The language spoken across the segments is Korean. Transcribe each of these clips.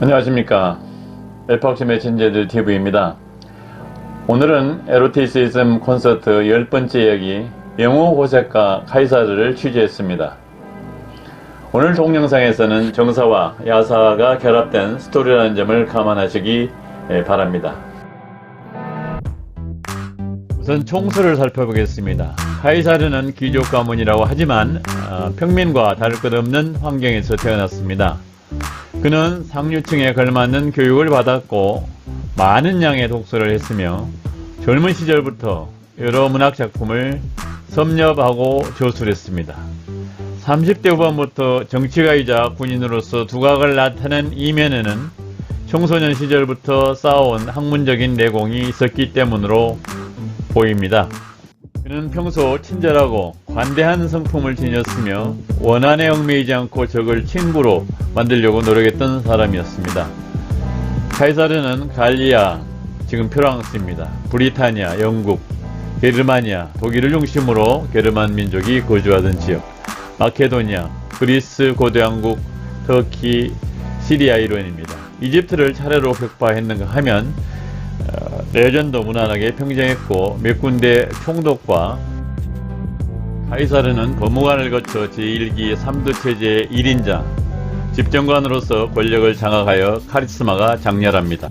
안녕하십니까. 에포크심의 진재들 TV입니다. 오늘은 에로티시즘 콘서트 10번째 이야기 영웅 호색가 카이사르를 취재했습니다. 오늘 동영상에서는 정사와 야사가 결합된 스토리라는 점을 감안하시기 바랍니다. 우선 총수를 살펴보겠습니다. 카이사르는 귀족 가문이라고 하지만 평민과 다를 것 없는 환경에서 태어났습니다. 그는 상류층에 걸맞는 교육을 받았고 많은 양의 독서를 했으며 젊은 시절부터 여러 문학 작품을 섭렵하고 저술했습니다. 30대 후반부터 정치가이자 군인으로서 두각을 나타낸 이면에는 청소년 시절부터 쌓아온 학문적인 내공이 있었기 때문으로 보입니다. 그는 평소 친절하고 관대한 성품을 지녔으며 원한에 얽매이지 않고 적을 친구로 만들려고 노력했던 사람이었습니다. 카이사르는 갈리아, 지금 프랑스입니다. 브리타니아, 영국, 게르마니아, 독일을 중심으로 게르만 민족이 거주하던 지역, 마케도니아, 그리스 고대왕국, 터키, 시리아 일원입니다. 이집트를 차례로 격파했는가 하면 레전도 무난하게 평정했고 몇 군데 총독과 카이사르는 법무관을 거쳐 제1기 3도 체제의 1인자, 집정관으로서 권력을 장악하여 카리스마가 장렬합니다.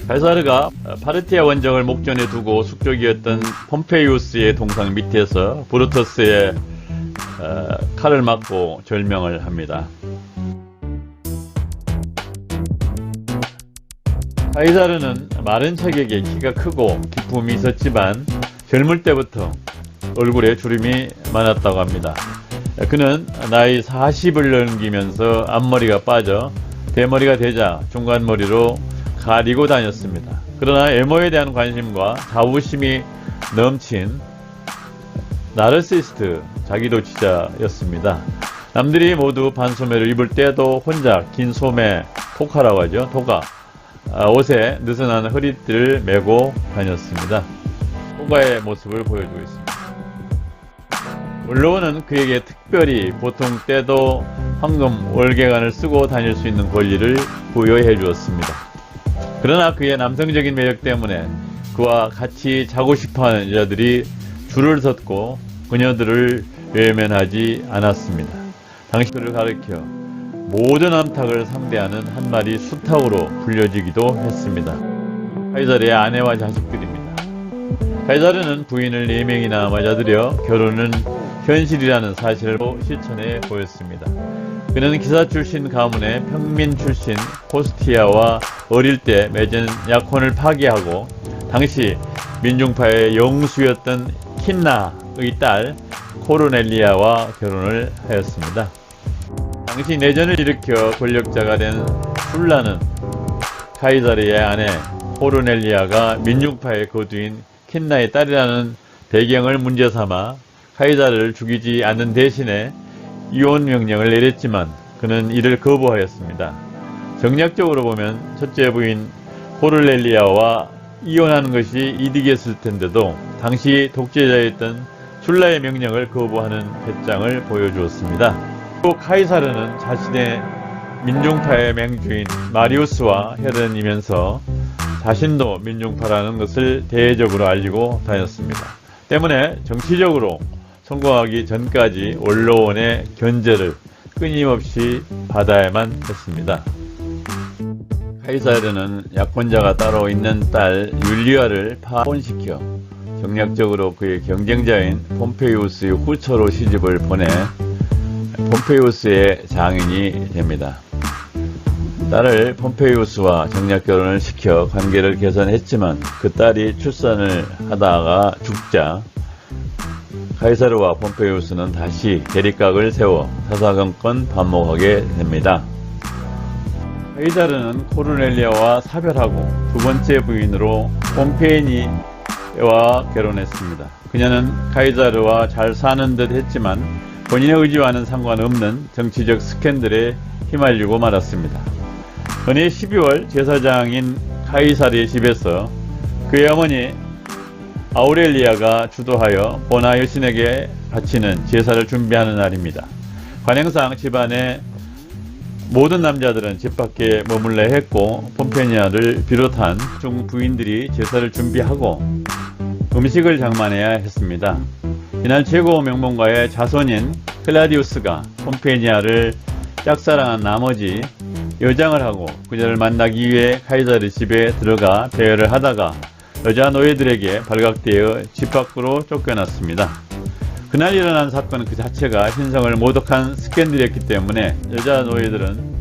카이사르가 파르티아 원정을 목전에 두고 숙적이었던 폼페이우스의 동상 밑에서 브루터스의 칼을 맞고 절명을 합니다. 카이사르는 마른 체격에 키가 크고 기품이 있었지만 젊을 때부터 얼굴에 주름이 많았다고 합니다. 그는 나이 40을 넘기면서 앞머리가 빠져 대머리가 되자 중간머리로 가리고 다녔습니다. 그러나 외모에 대한 관심과 자부심이 넘친 나르시스트 자기도취자였습니다. 남들이 모두 반소매를 입을 때도 혼자 긴 소매, 토카라고 하죠. 토카. 옷에 느슨한 허리띠를 메고 다녔습니다. 토가의 모습을 보여주고 있습니다. 원로원은 그에게 특별히 보통 때도 황금 월계관을 쓰고 다닐 수 있는 권리를 부여해 주었습니다. 그러나 그의 남성적인 매력 때문에 그와 같이 자고 싶어하는 여자들이 줄을 섰고 그녀들을 외면하지 않았습니다. 당시 그를 가리켜 모든 남탁을 상대하는 한 마리 수탉으로 불려지기도 했습니다. 카이사르의 아내와 자식들입니다. 카이사르는 부인을 4명이나 맞아들여 결혼은 현실이라는 사실을 실천해 보였습니다. 그는 기사 출신 가문의 평민 출신 코스티아와 어릴 때 맺은 약혼을 파기하고 당시 민중파의 영수였던 킨나의 딸 코르넬리아와 결혼을 하였습니다. 당시 내전을 일으켜 권력자가 된 술라는 카이사르의 아내 코르넬리아가 민중파의 거두인 킨나의 딸이라는 배경을 문제 삼아 카이사르를 죽이지 않는 대신에 이혼 명령을 내렸지만 그는 이를 거부하였습니다. 정략적으로 보면 첫째 부인 코르넬리아와 이혼하는 것이 이득이었을 텐데도 당시 독재자였던 술라의 명령을 거부하는 배짱을 보여주었습니다. 또 카이사르는 자신의 민중파의 맹주인 마리우스와 혈연이면서 자신도 민중파라는 것을 대외적으로 알리고 다녔습니다. 때문에 정치적으로 성공하기 전까지 원로원의 견제를 끊임없이 받아야만 했습니다. 카이사르는 약혼자가 따로 있는 딸 율리아를 파혼시켜 정략적으로 그의 경쟁자인 폼페이우스의 후처로 시집을 보내 폼페이우스의 장인이 됩니다. 딸을 폼페이우스와 정략 결혼을 시켜 관계를 개선했지만 그 딸이 출산을 하다가 죽자 카이사르와 폼페이우스는 다시 대립각을 세워 사사건건 반목하게 됩니다. 카이사르는 코르넬리아와 사별하고 두 번째 부인으로 폼페이니와 결혼했습니다. 그녀는 카이사르와 잘 사는 듯 했지만 본인의 의지와는 상관없는 정치적 스캔들에 휘말리고 말았습니다. 그해 12월 제사장인 카이사르의 집에서 그의 어머니 아우렐리아가 주도하여 보나 여신에게 바치는 제사를 준비하는 날입니다. 관행상 집안에 모든 남자들은 집 밖에 머물러야 했고 폼페니아를 비롯한 중 부인들이 제사를 준비하고 음식을 장만해야 했습니다. 이날 최고 명문가의 자손인 클라디우스가 폼페니아를 짝사랑한 나머지 여장을 하고 그녀를 만나기 위해 카이사르 집에 들어가 대여를 하다가 여자 노예들에게 발각되어 집 밖으로 쫓겨났습니다. 그날 일어난 사건 그 자체가 신성을 모독한 스캔들이었기 때문에 여자 노예들은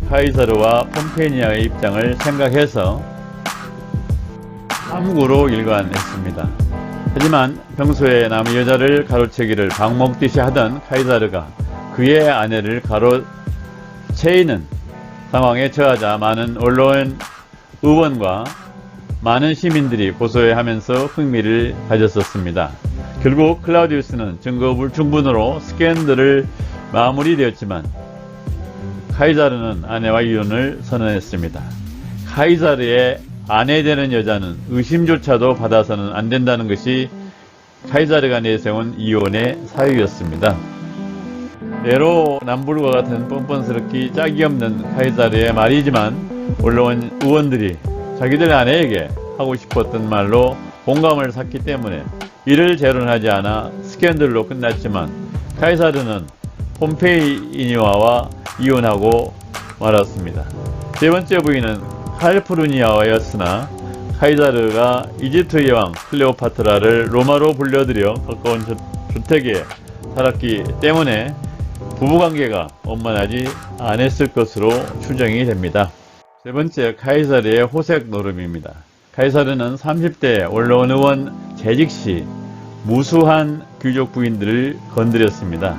카이사르와 폼페니아의 입장을 생각해서 함구로 일관했습니다. 하지만 평소에 남의 여자를 가로채기를 방목듯이 하던 카이사르가 그의 아내를 가로채이는 상황에 처하자 많은 언론, 의원과 많은 시민들이 고소해하면서 흥미를 가졌었습니다. 결국 클라우디우스는 증거 불충분으로 스캔들을 마무리되었지만 카이사르는 아내와 이혼을 선언했습니다. 카이사르의 아내 되는 여자는 의심조차도 받아서는 안 된다는 것이 카이사르가 내세운 이혼의 사유였습니다. 내로남불과 같은 뻔뻔스럽기 짝이 없는 카이사르의 말이지만 언론 의원들이 자기들 아내에게 하고 싶었던 말로 공감을 샀기 때문에 이를 재론하지 않아 스캔들로 끝났지만 카이사르는 폼페이니아와 이혼하고 말았습니다. 세 번째 부인은 칼푸르니아였으나 카이사르가 이집트 여왕 클레오파트라를 로마로 불려들여 가까운 주택에 살았기 때문에 부부관계가 원만하지 않았을 것으로 추정이 됩니다. 세 번째, 카이사르의 호색 노름입니다. 카이사르는 30대 언론 의원 재직 시 무수한 귀족 부인들을 건드렸습니다.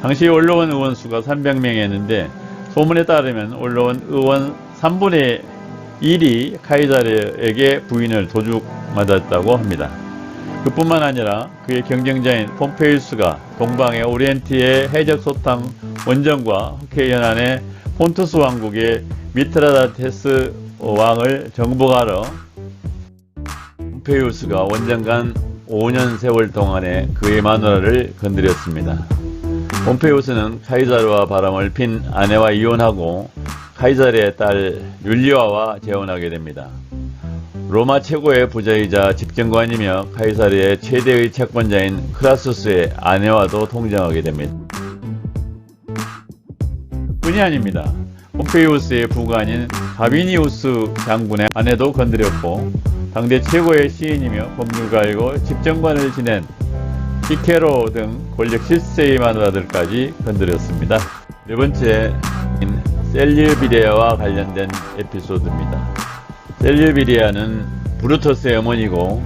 당시 언론 의원 수가 300명이었는데 소문에 따르면 언론 의원 3분의 1이 카이사르에게 부인을 도둑맞았다고 합니다. 그뿐만 아니라 그의 경쟁자인 폼페이우스가 동방의 오리엔트의 해적소탕 원정과 흑해 연안의 폰투스 왕국의 미트라다테스 왕을 정복하러 폼페이우스가 원정간 5년 세월 동안에 그의 마누라를 건드렸습니다. 폼페이우스는 카이사르와 바람을 핀 아내와 이혼하고 카이사르의 딸 율리아와 재혼하게 됩니다. 로마 최고의 부자이자 집정관이며 카이사르의 최대의 채권자인 크라수스의 아내와도 통정하게 됩니다. 뿐이 아닙니다. 폼페이우스의 부관인 가비니우스 장군의 아내도 건드렸고 당대 최고의 시인이며 법률가이고 집정관을 지낸 시케로 등 권력 실세의 마누라들까지 건드렸습니다. 네 번째, 셀류비레아와 관련된 에피소드입니다. 셀류비레아는 브루터스의 어머니고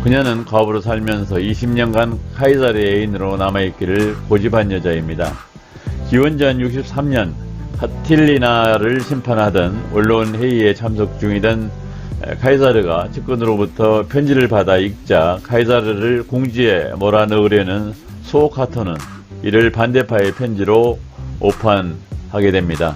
그녀는 과부로 살면서 20년간 카이사르의 애인으로 남아있기를 고집한 여자입니다. 기원전 63년 카틸리나를 심판하던 언론 회의에 참석 중이던 카이사르가 측근으로부터 편지를 받아 읽자 카이사르를 궁지에 몰아넣으려는 소카토는 이를 반대파의 편지로 오판하게 됩니다.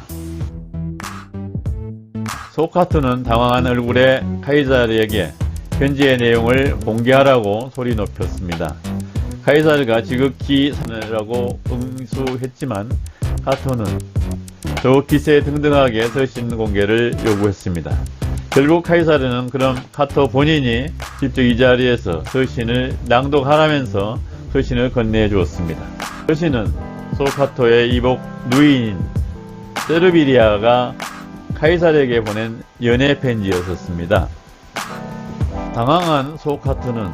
소카토는 당황한 얼굴에 카이사르에게 편지의 내용을 공개하라고 소리 높였습니다. 카이사르가 지극히 사느라고 응수했지만 카토는 더 기세등등하게 서신 공개를 요구했습니다. 결국 카이사르는 그럼 카토 본인이 직접 이 자리에서 서신을 낭독하라면서 서신을 건네해 주었습니다. 서신은 소카토의 이복 누이인 세르비리아가 카이사르에게 보낸 연애 편지였었습니다. 당황한 소카토는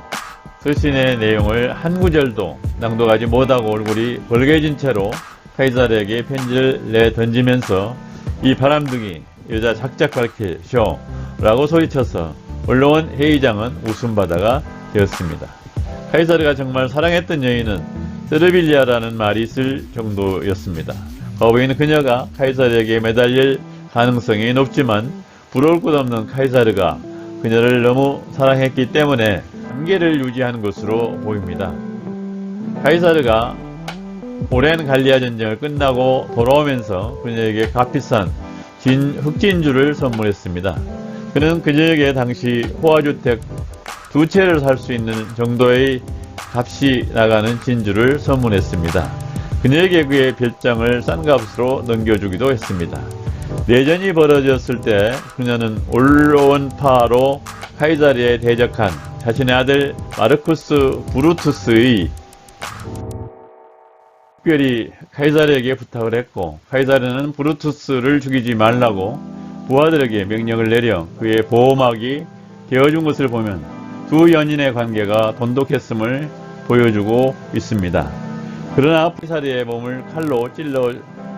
서신의 내용을 한 구절도 낭독하지 못하고 얼굴이 벌개진 채로 카이사르에게 편지를 내던지면서 이 바람둥이 여자 작작 밝히쇼 라고 소리쳐서 언론 회의장은 웃음바다가 되었습니다. 카이사르가 정말 사랑했던 여인은 세르빌리아라는 말이 있을 정도였습니다. 과부인은 그녀가 카이사르에게 매달릴 가능성이 높지만 부러울 것 없는 카이사르가 그녀를 너무 사랑했기 때문에 관계를 유지하는 것으로 보입니다. 카이사르가 오랜 갈리아 전쟁을 끝나고 돌아오면서 그녀에게 값비싼 흑진주를 선물했습니다. 그는 그녀에게 당시 호화주택 2채를 살 수 있는 정도의 값이 나가는 진주를 선물했습니다. 그녀에게 그의 별장을 싼 값으로 넘겨주기도 했습니다. 내전이 벌어졌을 때 그녀는 온론파로 카이사르에 대적한 자신의 아들 마르쿠스 브루투스의 특별히 카이사르에게 부탁을 했고, 카이사르는 브루투스를 죽이지 말라고 부하들에게 명령을 내려 그의 보호막이 되어준 것을 보면 두 연인의 관계가 돈독했음을 보여주고 있습니다. 그러나 카이사르의 몸을 칼로 찔러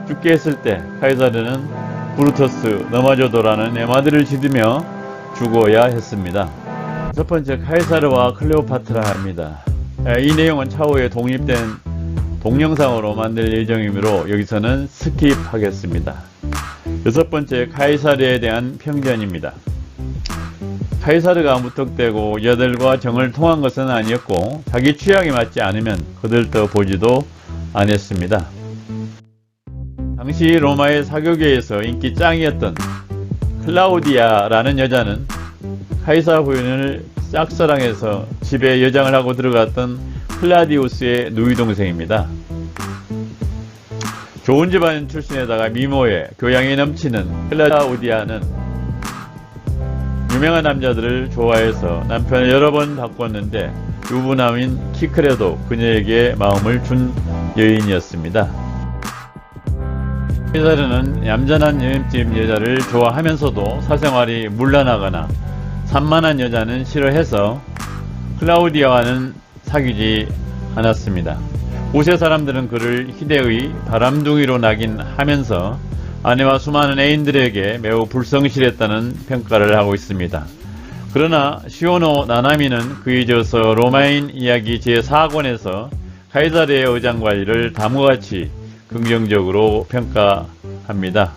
죽게 했을 때 카이사르는 브루투스 넘어져도라는 에마드를 지르며 죽어야 했습니다. 첫 번째, 카이사르와 클레오파트라입니다. 이 내용은 차후에 독립된 동영상으로 만들 예정이므로 여기서는 스킵하겠습니다. 여섯 번째, 카이사르에 대한 편견입니다. 카이사르가 무턱대고 여자들과 정을 통한 것은 아니었고 자기 취향에 맞지 않으면 거들떠보지도 않았습니다. 당시 로마의 사교계에서 인기 짱이었던 클라우디아라는 여자는 카이사 부인을 짝사랑해서 집에 여장을 하고 들어갔던 클라디우스의 누이동생입니다. 좋은 집안 출신에다가 미모에 교양이 넘치는 클라우디아는 유명한 남자들을 좋아해서 남편을 여러 번 바꿨는데 유부남인 키크레도 그녀에게 마음을 준 여인이었습니다. 카이사르는 얌전한 여행집 여자를 좋아하면서도 사생활이 문란하거나 산만한 여자는 싫어해서 클라우디아와는 사귀지 않았습니다. 우세 사람들은 그를 희대의 바람둥이로 낙인하면서 아내와 수많은 애인들에게 매우 불성실했다는 평가를 하고 있습니다. 그러나 시오노 나나미는 그에 이어서 로마인 이야기 제4권에서 카이사르의 의장관리를 다음과 같이 긍정적으로 평가합니다.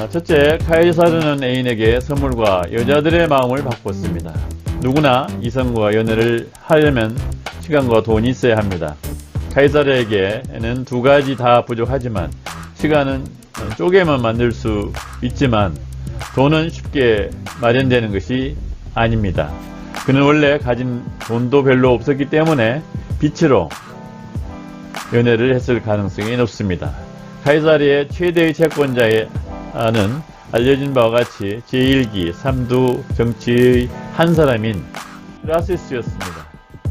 첫째, 카이사르는 애인에게 선물과 여자들의 마음을 바꿨습니다. 누구나 이성과 연애를 하려면 시간과 돈이 있어야 합니다. 카이사르에게는 두 가지 다 부족하지만 시간은 쪼개만 만들 수 있지만 돈은 쉽게 마련되는 것이 아닙니다. 그는 원래 가진 돈도 별로 없었기 때문에 빚으로 연애를 했을 가능성이 높습니다. 카이사르의 최대의 채권자는 알려진 바와 같이 제1기 3두 정치의 한 사람인 크라시스였습니다.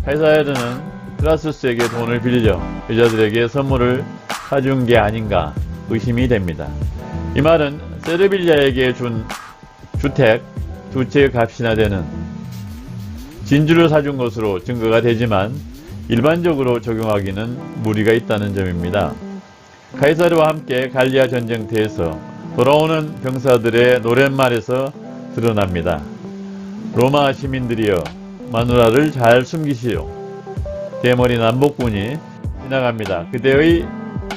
카이사르는 크라시스에게 돈을 빌려 여자들에게 선물을 사준 게 아닌가 의심이 됩니다. 이 말은 세르빌리아에게 준 주택 두 채 값이나 되는 진주를 사준 것으로 증거가 되지만 일반적으로 적용하기는 무리가 있다는 점입니다. 카이사르와 함께 갈리아 전쟁터에서 돌아오는 병사들의 노랫말에서 드러납니다. 로마 시민들이여 마누라를 잘 숨기시오. 대머리 남복군이 지나갑니다. 그대의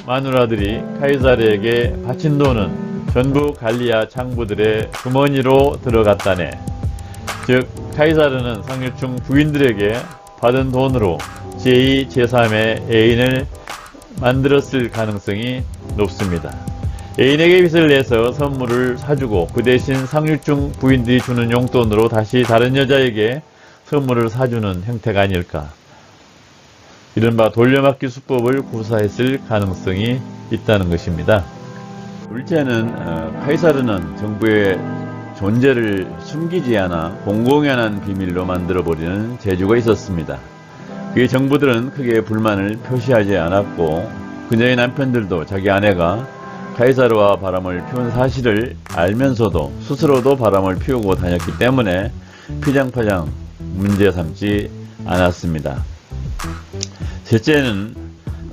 마누라들이 카이사르에게 바친 돈은 전부 갈리아 장부들의 주머니로 들어갔다네. 즉 카이사르는 상류층 부인들에게 받은 돈으로 제2, 제3의 애인을 만들었을 가능성이 높습니다. 애인에게 빚을 내서 선물을 사주고 그 대신 상류층 부인들이 주는 용돈으로 다시 다른 여자에게 선물을 사주는 형태가 아닐까. 이른바 돌려막기 수법을 구사했을 가능성이 있다는 것입니다. 둘째는 카이사르는 정부의 존재를 숨기지 않아 공공연한 비밀로 만들어버리는 재주가 있었습니다. 그의 정부들은 크게 불만을 표시하지 않았고 그녀의 남편들도 자기 아내가 카이사르와 바람을 피운 사실을 알면서도 스스로도 바람을 피우고 다녔기 때문에 피장파장 문제 삼지 않았습니다. 셋째는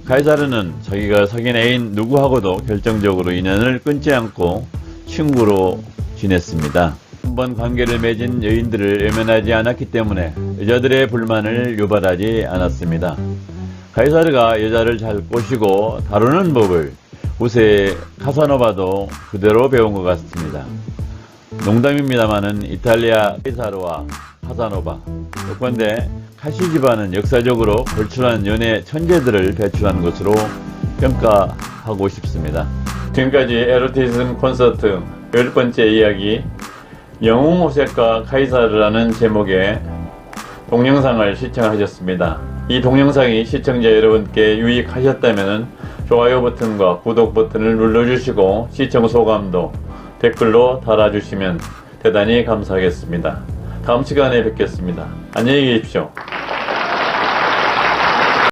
카이사르는 자기가 사귄 애인 누구하고도 결정적으로 인연을 끊지 않고 친구로 지냈습니다. 한번 관계를 맺은 여인들을 외면하지 않았기 때문에 여자들의 불만을 유발하지 않았습니다. 카이사르가 여자를 잘 꼬시고 다루는 법을 우세 카사노바도 그대로 배운 것 같습니다. 농담입니다만은 이탈리아 카이사르와 카사노바, 요컨대 카시 집안은 역사적으로 걸출한 연애 천재들을 배출한 것으로 평가하고 싶습니다. 지금까지 에로티즘 콘서트 10번째 이야기 영웅 호색과 카이사르라는 제목의 동영상을 시청하셨습니다. 이 동영상이 시청자 여러분께 유익하셨다면 좋아요 버튼과 구독 버튼을 눌러주시고 시청 소감도 댓글로 달아주시면 대단히 감사하겠습니다. 다음 시간에 뵙겠습니다. 안녕히 계십시오.